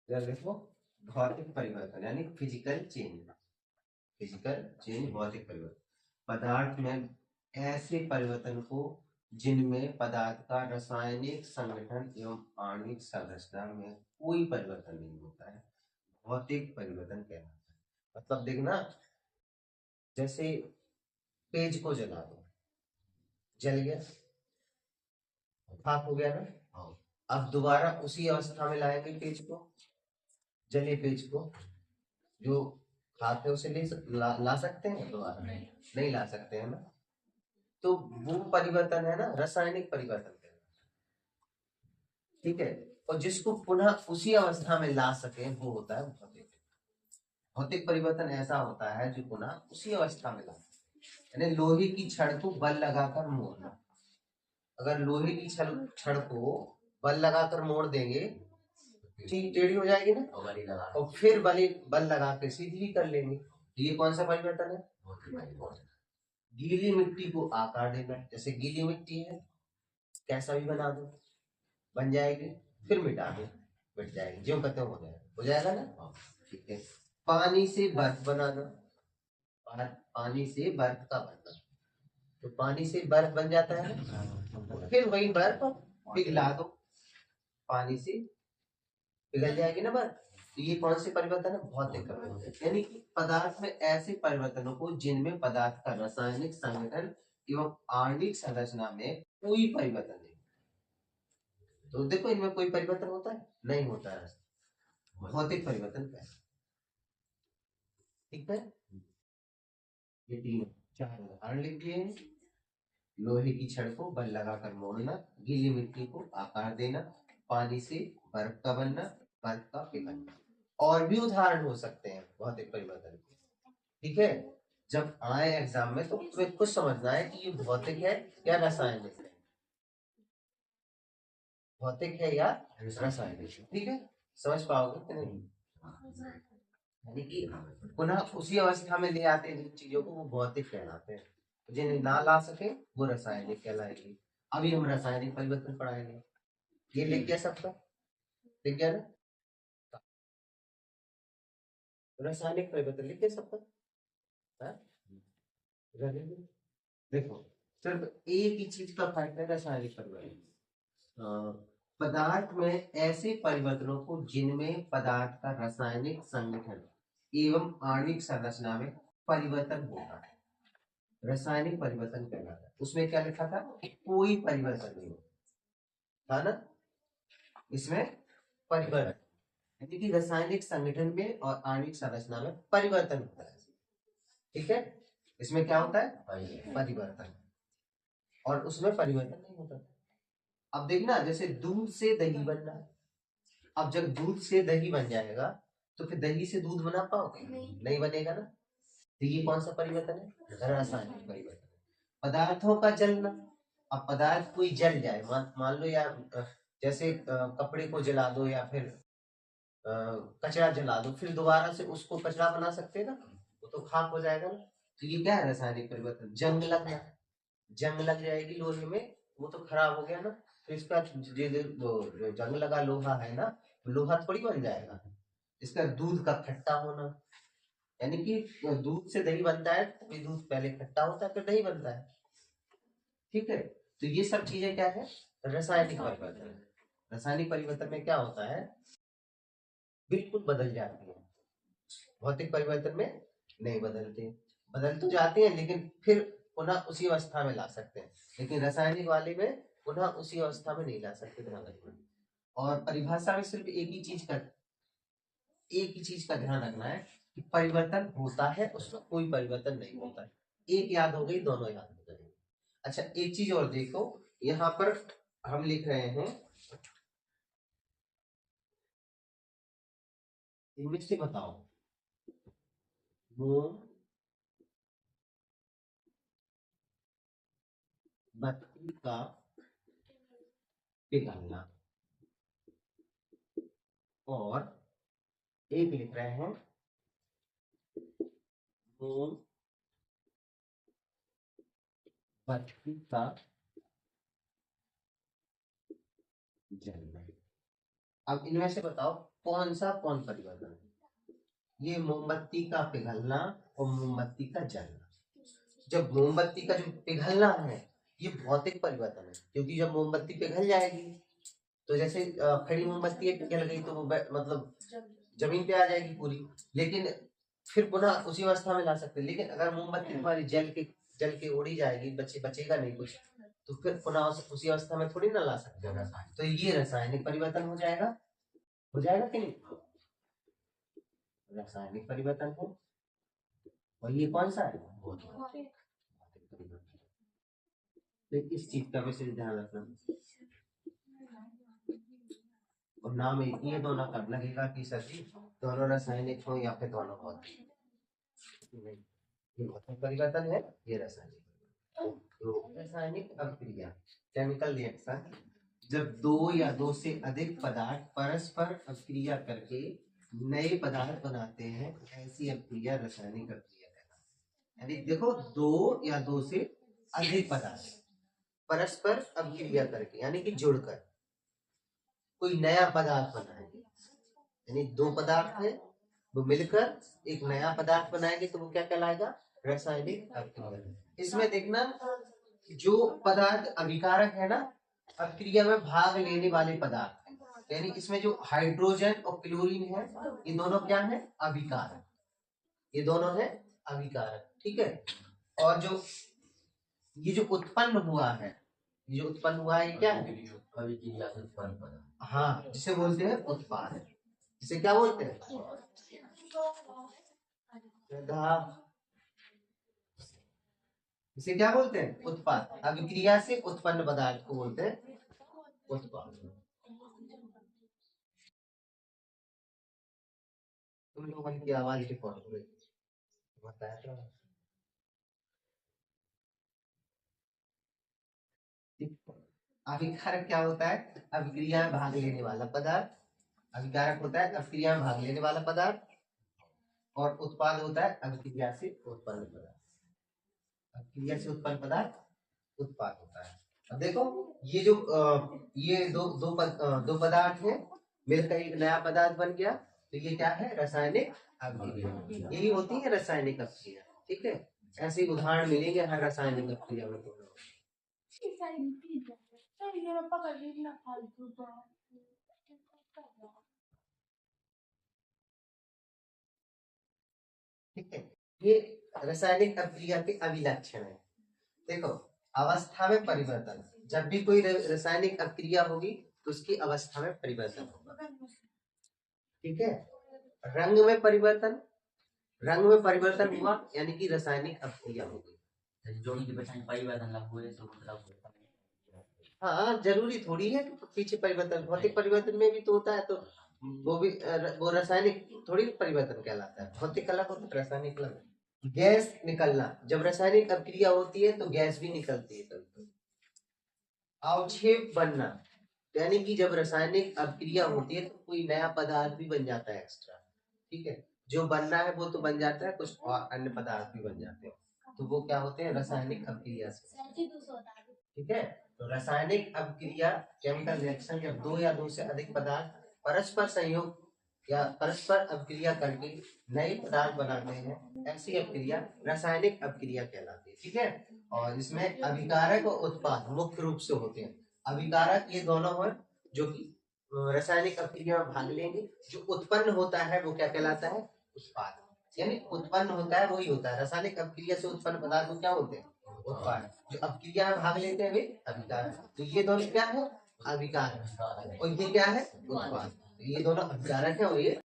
इधर देखो, भौतिक परिवर्तन यानी फिजिकल चेंज। फिजिकल चेंज, भौतिक परिवर्तन, पदार्थ में ऐसे परिवर्तन को जिनमें पदार्थ का रासायनिक संगठन एवं आणविक संरचना में कोई परिवर्तन नहीं होता है, भौतिक परिवर्तन कहलाता है। मतलब देखना, जैसे पेज को जला दो, जल गया, खाक हो गया ना। अब दोबारा उसी अवस्था में लाएंगे पेज को, जले पेज को, जो खाक है उसे ला सकते हैं दोबारा? नहीं ला सकते हैं ना। तो वो परिवर्तन है ना रासायनिक परिवर्तन, ठीक है। और जिसको पुनः उसी अवस्था में ला सके वो होता है भौतिक। भौतिक परिवर्तन ऐसा होता है जो पुनः उसी अवस्था में ला सके, यानी लोहे की छड़ को बल लगाकर मोड़ना। अगर लोहे की छड़ को बल लगाकर मोड़ देंगे, ठीक टेढ़ी हो जाएगी ना, और फिर बल लगा के सीधी भी कर लेंगे। ये कौन सा परिवर्तन है? गीली मिट्टी को आकार देना। जैसे गीली मिट्टी है, कैसा भी बना दो, बन जाएगी, फिर मिटा दो, मिट जाएगी, जो खत्म हो जाएगा ना। ठीक है। पानी से बर्फ बनाना, पानी से बर्फ का बनना, तो पानी से बर्फ बन जाता है ना, फिर वही बर्फ पिघला दो, पानी से पिघल जाएगी ना बर्फ। तो ये कौन से परिवर्तन है? भौतिक परिवर्तन। यानी कि पदार्थ में ऐसे परिवर्तनों को जिनमें पदार्थ का रासायनिक संगठन एवं आणविक संरचना में कोई परिवर्तन नहीं। तो देखो, इनमें कोई परिवर्तन होता है? नहीं होता है, भौतिक परिवर्तन क्या है। ठीक है, ये तीन चार उदाहरण लिख दिए हैं। लोहे की छड़ को बल लगाकर मोड़ना, गीली मिट्टी को आकार देना, पानी से बर्फ का बनना, बर्फ का पिघलना। और भी उदाहरण हो सकते हैं भौतिक परिवर्तन के। ठीक है, जब आए एग्जाम में तो तुम्हें खुद समझना है कि ये भौतिक है या रासायनिक है, भौतिक है या रासायनिक। ठीक है, समझ पाओगे कि नहीं? यानी कि पुनः उसी अवस्था में ले आते हैं जिन चीजों को, वो भौतिक कहलाते हैं। जिन्हें ना ला सके वो रासायनिक कहलाएगी। अभी हम रासायनिक परिवर्तन पढ़ाएंगे। ये लिख गया सबका? लिख गया ना? रासायनिक परिवर्तन लिख गया सबका? देखो, सिर्फ एक ही चीज का फर्क है रासायनिक परिवर्तन। पदार्थ में ऐसे परिवर्तनों को जिनमें पदार्थ का रासायनिक संगठन एवं आणविक संरचना में परिवर्तन होता है, रासायनिक परिवर्तन कहलाता है। उसमें क्या लिखा था? कोई परिवर्तन नहीं होता था ना, इसमें परिवर्तन, यानी कि रासायनिक संगठन में और आणविक संरचना में परिवर्तन होता है। ठीक है, इसमें क्या होता है? परिवर्तन, और उसमें परिवर्तन नहीं होता। अब देखना, जैसे दूध से दही बनना, अब जब दूध से दही बन जाएगा तो फिर दही से दूध बना पाओगे? नहीं बनेगा ना। तो ये कौन सा परिवर्तन है? रासायनिक परिवर्तन। पदार्थों का जलना, अब पदार्थ कोई जल जाए, मान लो यार, जैसे कपड़े को जला दो या फिर कचरा जला दो, फिर दोबारा से उसको कचरा बना सकते हैं ना, वो तो खाक हो जाएगा ना। तो ये क्या है? रासायनिक परिवर्तन। जंग लगना, जंग लग जाएगी लोहे में, वो तो खराब हो गया ना, तो इसका जो जंग लगा लोहा है ना, लोहा थोड़ी बन जाएगा। इसका दूध का खट्टा होना, यानी कि दूध से दही बनता है, तो दूध पहले खट्टा होता है फिर दही बनता है। ठीक है, तो ये सब चीजें क्या है? रासायनिक परिवर्तन। रासायनिक परिवर्तन में क्या होता है? बिल्कुल बदल जाती है। भौतिक परिवर्तन में नहीं बदलते, बदल तो जाते हैं लेकिन फिर पुनः उसी अवस्था में ला सकते हैं, लेकिन रासायनिक वाले में पुनः उसी अवस्था में नहीं ला सकते, ध्यान रखना। और परिभाषा में सिर्फ एक ही चीज का ध्यान रखना है कि परिवर्तन होता है, उसमें कोई परिवर्तन नहीं होता है। एक याद हो गई, दोनों याद हो जाएंगे। अच्छा, एक चीज और देखो, यहाँ पर हम लिख रहे हैं, इनमें से बताओ मोम बत्ती का पिघलना, और एक लिख रहे हैं मोम बत्ती का जलना। अब इनमें से बताओ कौन सा कौन परिवर्तन है? ये मोमबत्ती का पिघलना और मोमबत्ती का जलना। जब मोमबत्ती का जो पिघलना है ये भौतिक परिवर्तन है, क्योंकि जब मोमबत्ती पिघल जाएगी तो जैसे खड़ी मोमबत्ती पिघल गई तो वो मतलब जमीन पे आ जाएगी पूरी, लेकिन फिर पुनः उसी अवस्था में ला सकते हैं। लेकिन अगर मोमबत्ती हमारी जल के उड़ी जाएगी, बचेगा नहीं कुछ, तो फिर पुनः उसी अवस्था में थोड़ी ना ला सकते हैं। तो ये रासायनिक परिवर्तन हो जाएगा कि नहीं? रासायनिक परिवर्तन है। और ये कौन सा है? भौतिक परिवर्तन। तो इस चीज का विशेष ध्यान रखना। और नाम एक ही है, दोनों का लगेगा कि सर जी दोनों रासायनिक हो या फिर दोनों भौतिक। ये भौतिक परिवर्तन है, ये रासायनिक। तो रासायनिक अभिक्रिया, केमिकल रिएक्शन, जब दो या दो से अधिक पदार्थ परस्पर अभिक्रिया करके नए पदार्थ बनाते हैं, ऐसी अभिक्रिया रासायनिक अभिक्रिया कहलाती है। यानी देखो, दो या दो से अधिक पदार्थ परस्पर अभिक्रिया करके, यानी कि जुड़कर कोई नया पदार्थ बनाएंगे। यानी दो पदार्थ है, वो मिलकर एक नया पदार्थ बनाएंगे तो वो क्या कहलाएगा? रासायनिक अभिक्रिया। इसमें देखना, जो पदार्थ अभिकारक है ना, अभिक्रिया में भाग लेने वाले पदार्थ, यानी इसमें जो हाइड्रोजन और क्लोरीन है, ये दोनों क्या है? अभिकारक। ये दोनों है अभिकारक, ठीक है। और जो ये जो उत्पन्न हुआ है, ये क्या है? अभिक्रिया से उत्पन्न पदार्थ। हाँ, जिसे बोलते हैं उत्पाद। जिसे क्या बोलते हैं? इसे क्या बोलते हैं? उत्पाद। अभिक्रिया से उत्पन्न पदार्थ को बोलते हैं उत्पाद। तुम लोगों की आवाज रिकॉर्ड हो रही बताया था। अभिकारक क्या होता है? अभिक्रिया में भाग लेने वाला पदार्थ। अभिकारक होता है अभिक्रिया में भाग लेने वाला पदार्थ, और उत्पाद होता है अभिक्रिया से उत्पन्न पदार्थ। अभिक्रिया से उत्पन्न पदार्थ उत्पाद होता है। अब देखो, ये जो ये दो पदार्थ है, मिलकर एक नया पदार्थ बन गया, तो ये क्या है? रासायनिक अभिक्रिया। यही होती है रासायनिक अभिक्रिया, ठीक है। ऐसे उदाहरण मिलेंगे हर रासायनिक अभिक्रिया में। ठीक है, ये रासायनिक अभिक्रिया के अभिलक्षण है। देखो, अवस्था में परिवर्तन, जब भी कोई रासायनिक अभिक्रिया होगी तो उसकी अवस्था में परिवर्तन होगा, ठीक है। रंग में परिवर्तन हुआ यानी कि रासायनिक अभिक्रिया होगी। हाँ, जरूरी थोड़ी है कि पीछे परिवर्तन, भौतिक परिवर्तन में भी तो होता है, तो वो भी वो रासायनिक थोड़ी परिवर्तन कहलाता है। भौतिक अलग होता है, रासायनिक अलग। गैस निकलना, जब रासायनिक अभिक्रिया होती है तो गैस भी निकलती है कभी। अवक्षेप बनना, यानी कि जब रासायनिक अभिक्रिया होती है तो कोई नया पदार्थ भी बन जाता है एक्स्ट्रा, ठीक है। जो बनना है वो तो बन जाता है, कुछ और अन्य पदार्थ भी बन जाते हैं, तो वो क्या होते हैं? रासायनिक अभिक्रिया से, ठीक है। तो रासायनिक अभिक्रिया, केमिकल रिएक्शन, जब दो या दो से अधिक पदार्थ परस्पर संयोग या परस्पर अभिक्रिया करके नए पदार्थ बनाते हैं, ऐसी अभिक्रिया रासायनिक अभिक्रिया कहलाती है, ठीक है। और इसमें अभिकारक और उत्पाद मुख्य रूप से होते हैं। अभिकारक ये दोनों हैं जो कि रासायनिक अभिक्रिया में भाग लेंगे। जो उत्पन्न होता है वो क्या कहलाता है? उत्पाद। यानी उत्पन्न होता है वही होता है। रासायनिक अभिक्रिया से उत्पन्न पदार्थ क्या होते हैं? उत्पाद। जो अभिक्रिया में भाग लेते हैं वे अभिकारक। तो ये दोनों क्या है? अभिकारक। और ये क्या है? उत्पाद। ये दोनों अभिकारक है और ये